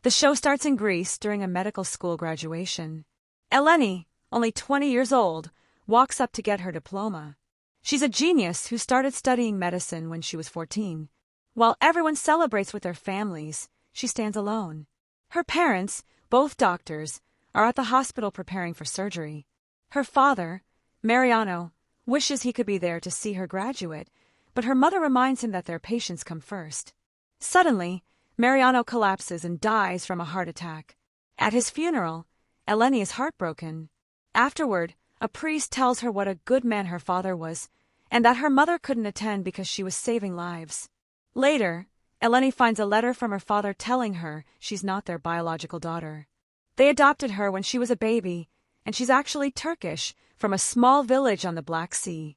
The show starts in Greece during a medical school graduation. Eleni, only 20 years old, walks up to get her diploma. She's a genius who started studying medicine when she was 14. While everyone celebrates with their families, she stands alone. Her parents, both doctors, are at the hospital preparing for surgery. Her father, Mariano, wishes he could be there to see her graduate, but her mother reminds him that their patients come first. Suddenly, Mariano collapses and dies from a heart attack. At his funeral, Eleni is heartbroken. Afterward, a priest tells her what a good man her father was, and that her mother couldn't attend because she was saving lives. Later, Eleni finds a letter from her father telling her she's not their biological daughter. They adopted her when she was a baby, and she's actually Turkish, from a small village on the Black Sea.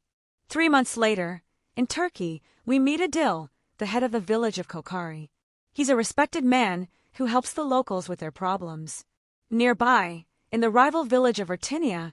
3 months later, in Turkey, we meet Adil, the head of the village of Kokari. He's a respected man who helps the locals with their problems. Nearby, in the rival village of Rtinia,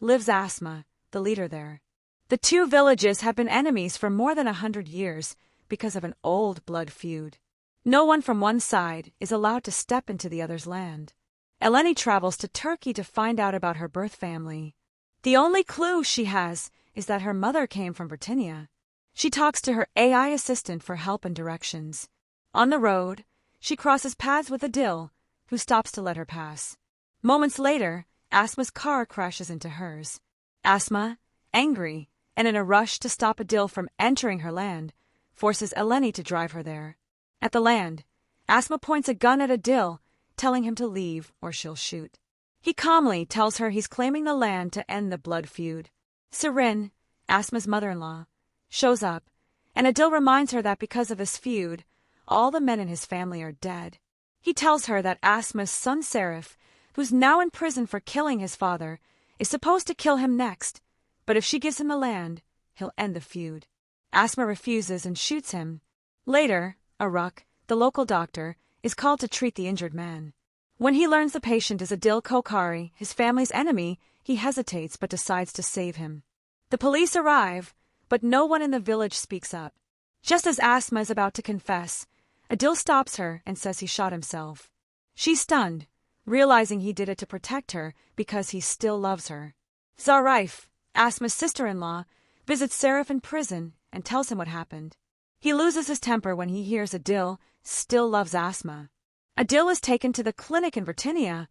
lives Asma, the leader there. The two villages have been enemies for more than 100 years because of an old blood feud. No one from one side is allowed to step into the other's land. Eleni travels to Turkey to find out about her birth family. The only clue she has is that her mother came from Rtinia. She talks to her AI assistant for help and directions. On the road, she crosses paths with Adil, who stops to let her pass. Moments later, Asma's car crashes into hers. Asma, angry, and in a rush to stop Adil from entering her land, forces Eleni to drive her there. At the land, Asma points a gun at Adil, telling him to leave or she'll shoot. He calmly tells her he's claiming the land to end the blood feud. Sirin, Asma's mother-in-law, shows up, and Adil reminds her that because of this feud, all the men in his family are dead. He tells her that Asma's son Serif, who's now in prison for killing his father, is supposed to kill him next, but if she gives him the land, he'll end the feud. Asma refuses and shoots him. Later, Arak, the local doctor, is called to treat the injured man. When he learns the patient is Adil Kokari, his family's enemy, he hesitates but decides to save him. The police arrive, but no one in the village speaks up. Just as Asma is about to confess, Adil stops her and says he shot himself. She's stunned, realizing he did it to protect her because he still loves her. Zarif, Asma's sister-in-law, visits Serif in prison and tells him what happened. He loses his temper when he hears Adil still loves Asma. Adil is taken to the clinic in Rtinia,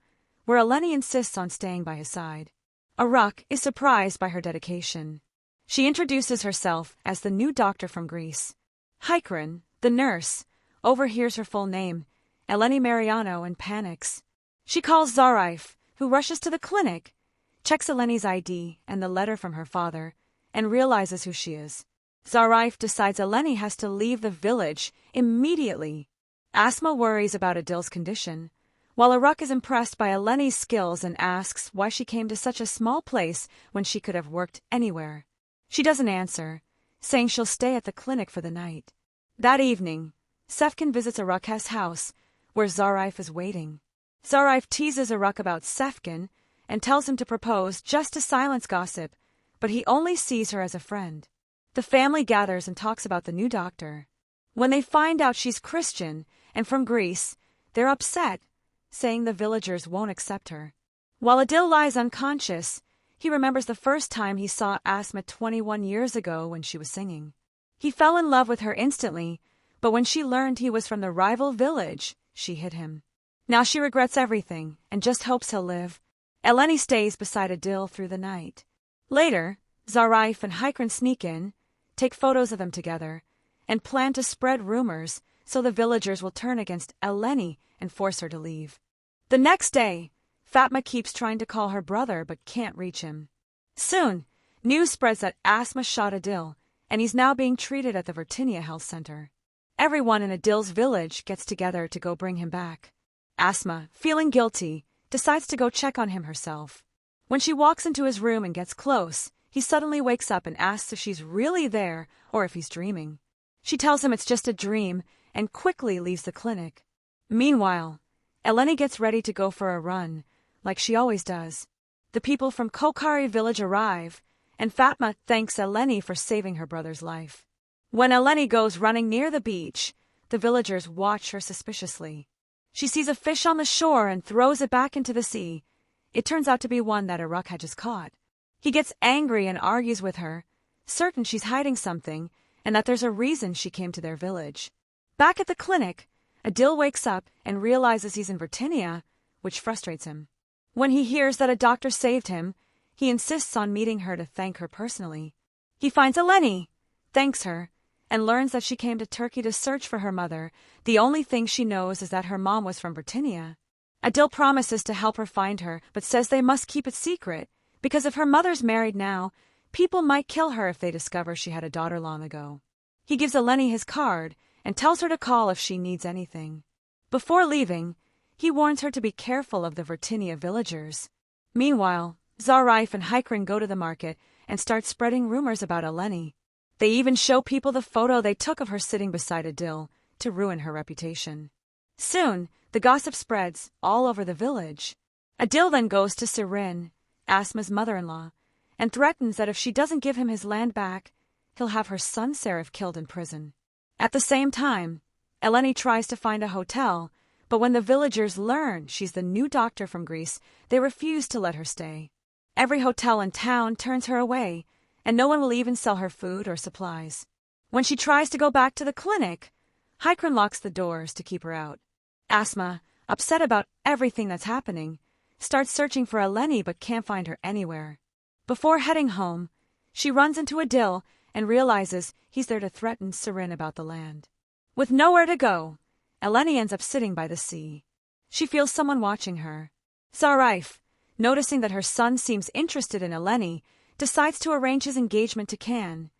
where Eleni insists on staying by his side. Arak is surprised by her dedication. She introduces herself as the new doctor from Greece. Hykran, the nurse, overhears her full name, Eleni Mariano, and panics. She calls Zarif, who rushes to the clinic, checks Eleni's ID and the letter from her father, and realizes who she is. Zarif decides Eleni has to leave the village immediately. Asma worries about Adil's condition, while Arak is impressed by Eleni's skills and asks why she came to such a small place when she could have worked anywhere. She doesn't answer, saying she'll stay at the clinic for the night. That evening, Sefkin visits Arak's house, where Zarif is waiting. Zarif teases Arak about Sefkin and tells him to propose just to silence gossip, but he only sees her as a friend. The family gathers and talks about the new doctor. When they find out she's Christian and from Greece, they're upset, saying the villagers won't accept her. While Adil lies unconscious, he remembers the first time he saw Asma 21 years ago when she was singing. He fell in love with her instantly, but when she learned he was from the rival village, she hid him. Now she regrets everything and just hopes he'll live. Eleni stays beside Adil through the night. Later, Zarif and Hykran sneak in, take photos of them together, and plan to spread rumors so the villagers will turn against Eleni and force her to leave. The next day, Fatma keeps trying to call her brother but can't reach him. Soon, news spreads that Asma shot Adil, and he's now being treated at the Rtinia Health Center. Everyone in Adil's village gets together to go bring him back. Asma, feeling guilty, decides to go check on him herself. When she walks into his room and gets close, he suddenly wakes up and asks if she's really there or if he's dreaming. She tells him it's just a dream and quickly leaves the clinic. Meanwhile, Eleni gets ready to go for a run, like she always does. The people from Kokari village arrive, and Fatma thanks Eleni for saving her brother's life. When Eleni goes running near the beach, the villagers watch her suspiciously. She sees a fish on the shore and throws it back into the sea. It turns out to be one that Aruk had just caught. He gets angry and argues with her, certain she's hiding something and that there's a reason she came to their village. Back at the clinic, Adil wakes up and realizes he's in Virginia, which frustrates him. When he hears that a doctor saved him, he insists on meeting her to thank her personally. He finds Eleni, thanks her, and learns that she came to Turkey to search for her mother. The only thing she knows is that her mom was from Virginia. Adil promises to help her find her, but says they must keep it secret, because if her mother's married now, people might kill her if they discover she had a daughter long ago. He gives Eleni his card and tells her to call if she needs anything. Before leaving, he warns her to be careful of the Virginia villagers. Meanwhile, Zarif and Hikrin go to the market and start spreading rumors about Eleni. They even show people the photo they took of her sitting beside Adil to ruin her reputation. Soon, the gossip spreads all over the village. Adil then goes to Sirin, Asma's mother-in-law, and threatens that if she doesn't give him his land back, he'll have her son Serif killed in prison. At the same time, Eleni tries to find a hotel, but when the villagers learn she's the new doctor from Greece, they refuse to let her stay. Every hotel in town turns her away, and no one will even sell her food or supplies. When she tries to go back to the clinic, Hikrin locks the doors to keep her out. Asma, upset about everything that's happening, starts searching for Eleni but can't find her anywhere. Before heading home, she runs into Adil and realizes he's there to threaten Sirin about the land. With nowhere to go, Eleni ends up sitting by the sea. She feels someone watching her. Zarif, noticing that her son seems interested in Eleni, decides to arrange his engagement to Can,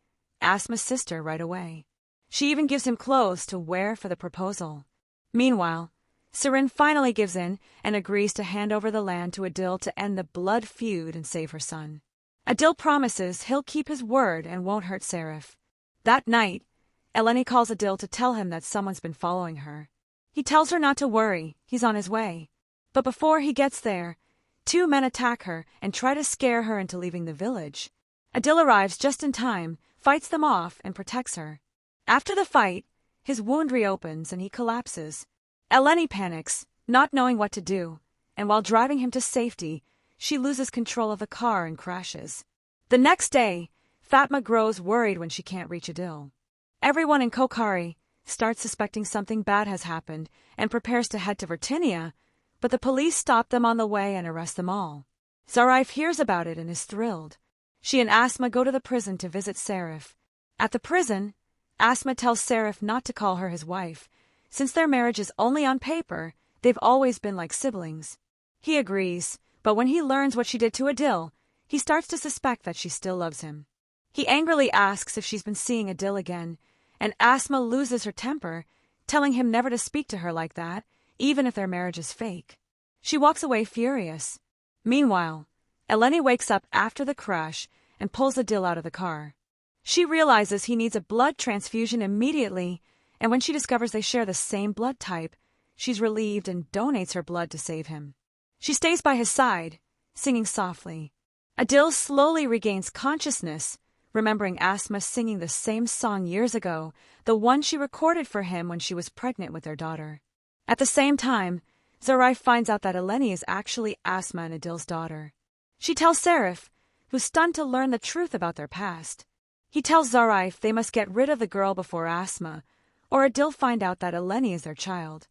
Asma's sister, right away. She even gives him clothes to wear for the proposal. Meanwhile, Sirin finally gives in and agrees to hand over the land to Adil to end the blood feud and save her son. Adil promises he'll keep his word and won't hurt Serif. That night, Eleni calls Adil to tell him that someone's been following her. He tells her not to worry, he's on his way. But before he gets there, 2 men attack her and try to scare her into leaving the village. Adil arrives just in time, fights them off, and protects her. After the fight, his wound reopens and he collapses. Eleni panics, not knowing what to do, and while driving him to safety, she loses control of the car and crashes. The next day, Fatma grows worried when she can't reach Adil. Everyone in Kokhari starts suspecting something bad has happened and prepares to head to Virginia, but the police stop them on the way and arrest them all. Zarif hears about it and is thrilled. She and Asma go to the prison to visit Serif. At the prison, Asma tells Serif not to call her his wife. Since their marriage is only on paper, they've always been like siblings. He agrees, but when he learns what she did to Adil, he starts to suspect that she still loves him. He angrily asks if she's been seeing Adil again, and Asma loses her temper, telling him never to speak to her like that, even if their marriage is fake. She walks away furious. Meanwhile, Eleni wakes up after the crash and pulls Adil out of the car. She realizes he needs a blood transfusion immediately, and when she discovers they share the same blood type, she's relieved and donates her blood to save him. She stays by his side, singing softly. Adil slowly regains consciousness, remembering Asma singing the same song years ago, the one she recorded for him when she was pregnant with their daughter. At the same time, Zarif finds out that Eleni is actually Asma and Adil's daughter. She tells Serif, who's stunned to learn the truth about their past. He tells Zarif they must get rid of the girl before Asma, or Adil find out that Eleni is their child.